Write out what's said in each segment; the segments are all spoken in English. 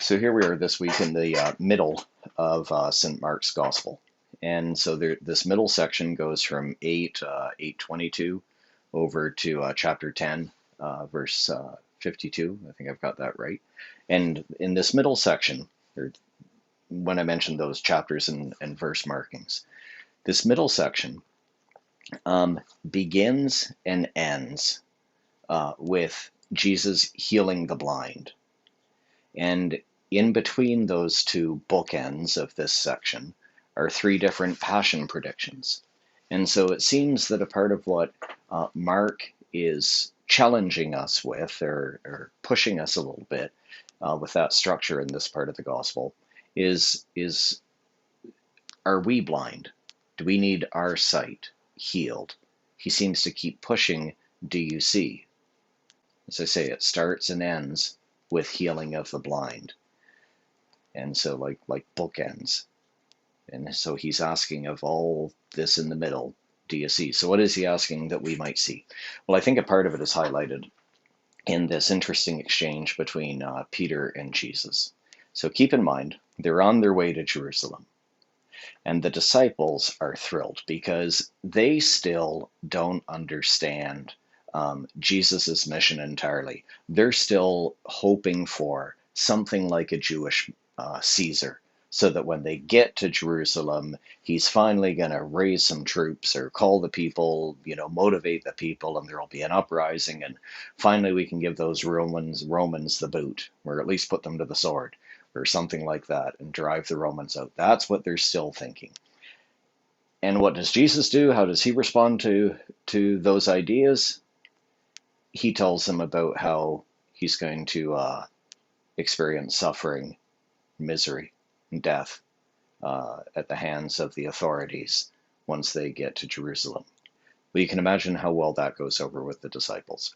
So here we are this week in the middle of St. Mark's Gospel. And so this middle section goes from 8:22 over to chapter 10, verse 52. I think I've got that right. And in this middle section, or when I mentioned those chapters and verse markings, this middle section begins and ends with Jesus healing the blind. And in between those two bookends of this section are three different passion predictions. And so it seems that a part of what Mark is challenging us with, or pushing us a little bit with that structure in this part of the gospel, is are we blind? Do we need our sight healed? He seems to keep pushing, do you see? As I say, it starts and ends with healing of the blind. And so like bookends. And so he's asking of all this in the middle, do you see? So what is he asking that we might see? Well, I think a part of it is highlighted in this interesting exchange between Peter and Jesus. So keep in mind, they're on their way to Jerusalem. And the disciples are thrilled because they still don't understand Jesus' mission entirely. They're still hoping for something like a Jewish Caesar, so that when they get to Jerusalem, he's finally going to raise some troops or call the people, motivate the people, and there will be an uprising, and finally we can give those Romans the boot, or at least put them to the sword, or something like that, and drive the Romans out. That's what they're still thinking. And what does Jesus do? How does he respond to those ideas? He tells them about how he's going to experience suffering, misery, and death at the hands of the authorities once they get to Jerusalem. Well, you can imagine how well that goes over with the disciples.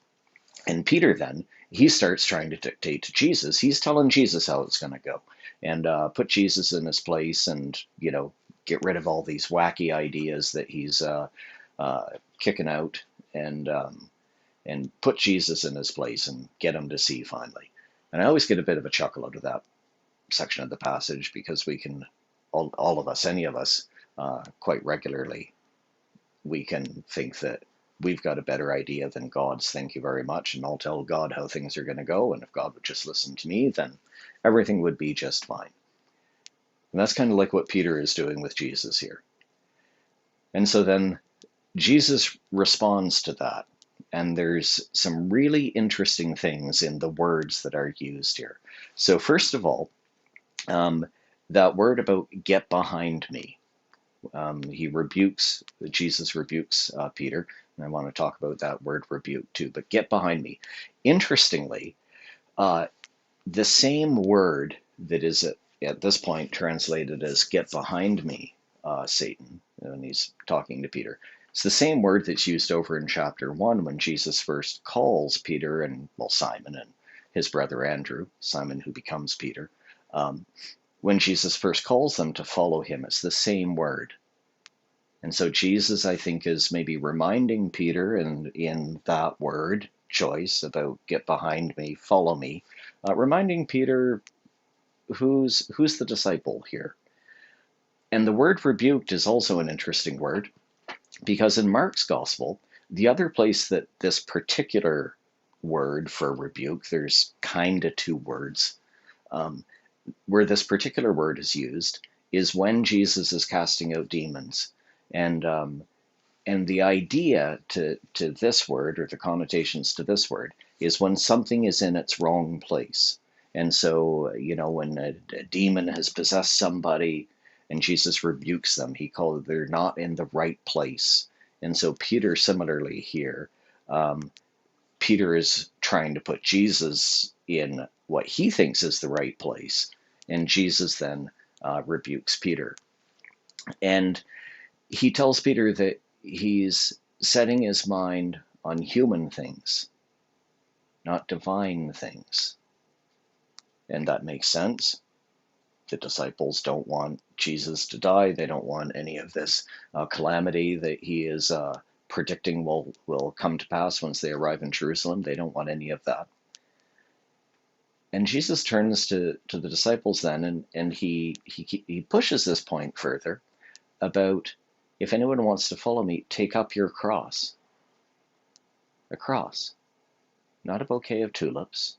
And Peter then, he starts trying to dictate to Jesus. He's telling Jesus how it's going to go, and put Jesus in his place, and get rid of all these wacky ideas that he's kicking out, and put Jesus in his place and get him to see finally. And I always get a bit of a chuckle out of that section of the passage, because we can, all of us, any of us, quite regularly, we can think that we've got a better idea than God's. Thank you very much, and I'll tell God how things are going to go, and if God would just listen to me, then everything would be just fine. And that's kind of like what Peter is doing with Jesus here. And so then Jesus responds to that, and there's some really interesting things in the words that are used here. So first of all, that word about get behind me. Jesus rebukes Peter, and I want to talk about that word rebuke too, but get behind me. Interestingly, the same word that is at this point translated as get behind me, Satan, when he's talking to Peter. It's the same word that's used over in chapter 1 when Jesus first calls Peter and, Simon and his brother Andrew, Simon who becomes Peter. When Jesus first calls them to follow him, it's the same word. And so Jesus, I think, is maybe reminding Peter in that word choice about get behind me, follow me, reminding Peter who's the disciple here. And the word rebuked is also an interesting word, because in Mark's gospel, the other place that this particular word for rebuke, there's kind of two words, where this particular word is used is when Jesus is casting out demons. And the idea to this word, or the connotations to this word, is when something is in its wrong place. And so, when a demon has possessed somebody and Jesus rebukes them, they're not in the right place. And so Peter, similarly here, Peter is trying to put Jesus in what he thinks is the right place, and Jesus then rebukes Peter. And he tells Peter that he's setting his mind on human things, not divine things. And that makes sense. The disciples don't want Jesus to die. They don't want any of this calamity that he is predicting will come to pass once they arrive in Jerusalem. They don't want any of that. And Jesus turns to the disciples then, and he pushes this point further about, if anyone wants to follow me, take up your cross. A cross. Not a bouquet of tulips,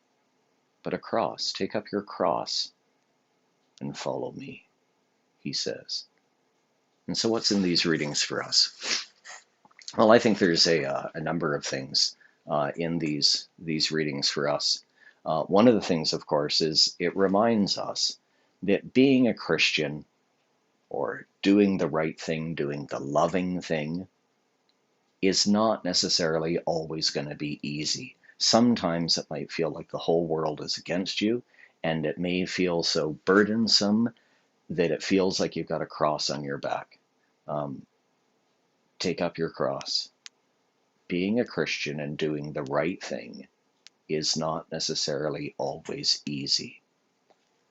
but a cross. Take up your cross and follow me, he says. And so what's in these readings for us? Well, I think there's a number of things in these readings for us. One of the things, of course, is it reminds us that being a Christian, or doing the right thing, doing the loving thing, is not necessarily always going to be easy. Sometimes it might feel like the whole world is against you, and it may feel so burdensome that it feels like you've got a cross on your back. Take up your cross. Being a Christian and doing the right thing is not necessarily always easy.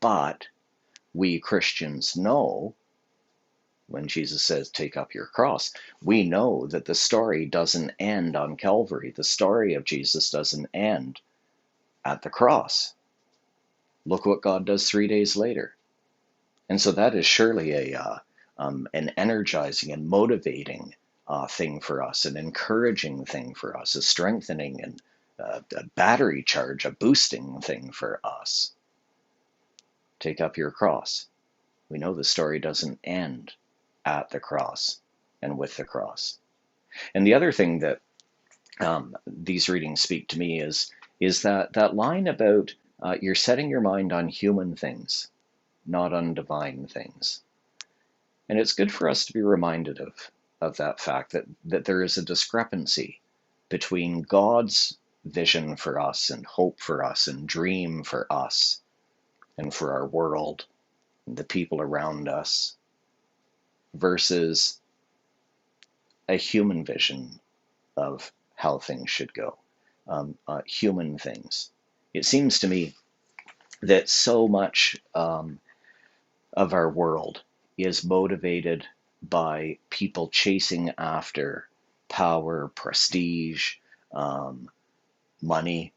But we Christians know, when Jesus says, take up your cross, we know that the story doesn't end on Calvary. The story of Jesus doesn't end at the cross. Look what God does 3 days later. And so that is surely an energizing and motivating thing for us, an encouraging thing for us, a strengthening and a battery charge, a boosting thing for us. Take up your cross. We know the story doesn't end at the cross and with the cross. And the other thing that these readings speak to me is that line about you're setting your mind on human things, not on divine things. And it's good for us to be reminded of that fact, that there is a discrepancy between God's vision for us and hope for us and dream for us and for our world and the people around us, versus a human vision of how things should go, human things. It seems to me that so much of our world is motivated by people chasing after power, prestige, money,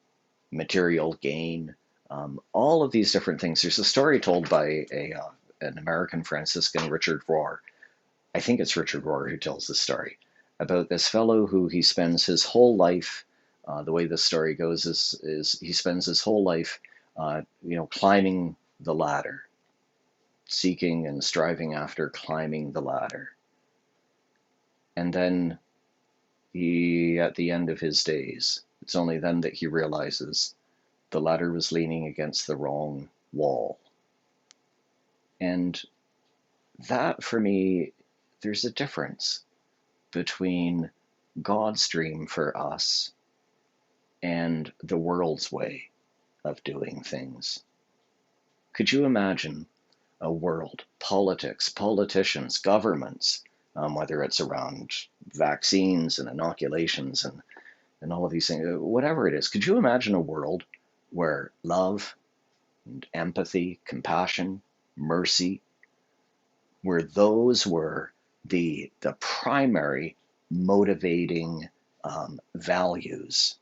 material gain, all of these different things. There's a story told by an American Franciscan, Richard Rohr. I think it's Richard Rohr who tells this story about this fellow who he spends his whole life. The way this story goes is he spends his whole life, climbing the ladder, seeking and striving after climbing the ladder. And then at the end of his days, it's only then that he realizes the ladder was leaning against the wrong wall. And that, for me, there's a difference between God's dream for us and the world's way of doing things. Could you imagine a world, politics, politicians, governments, whether it's around vaccines and inoculations and all of these things, whatever it is, could you imagine a world where love and empathy, compassion, mercy, where those were the primary motivating values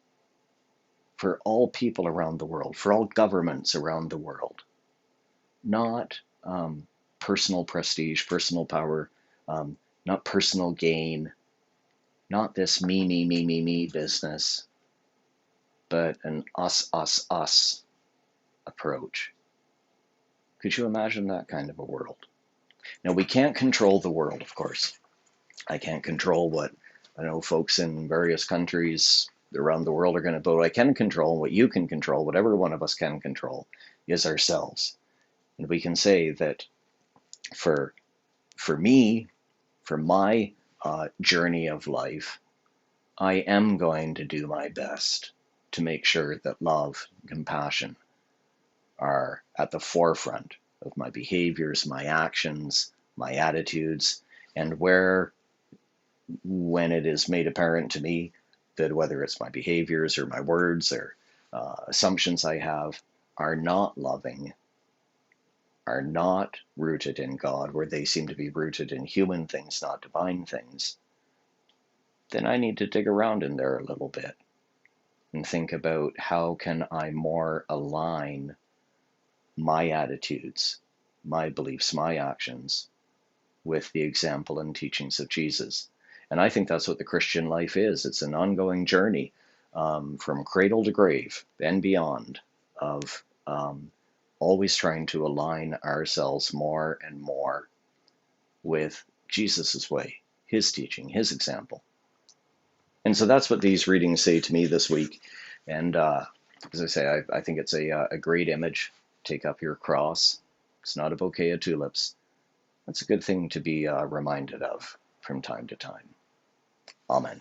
for all people around the world, for all governments around the world? Not personal prestige, personal power, not personal gain, not this me business, but an us approach. Could you imagine that kind of a world? Now, we can't control the world, of course. I can't control what folks in various countries around the world are going to vote. I can control what you can control, what every one of us can control, is ourselves. And we can say that for me, for my journey of life, I am going to do my best to make sure that love and compassion are at the forefront of my behaviors, my actions, my attitudes, and when it is made apparent to me that whether it's my behaviors or my words or assumptions I have are not loving, are not rooted in God, where they seem to be rooted in human things, not divine things, then I need to dig around in there a little bit and think about how can I more align my attitudes, my beliefs, my actions with the example and teachings of Jesus. And I think that's what the Christian life is. It's an ongoing journey from cradle to grave and beyond of always trying to align ourselves more and more with Jesus's way, his teaching, his example. And so that's what these readings say to me this week. And as I say, I think it's a great image. Take up your cross. It's not a bouquet of tulips. That's a good thing to be reminded of from time to time. Amen.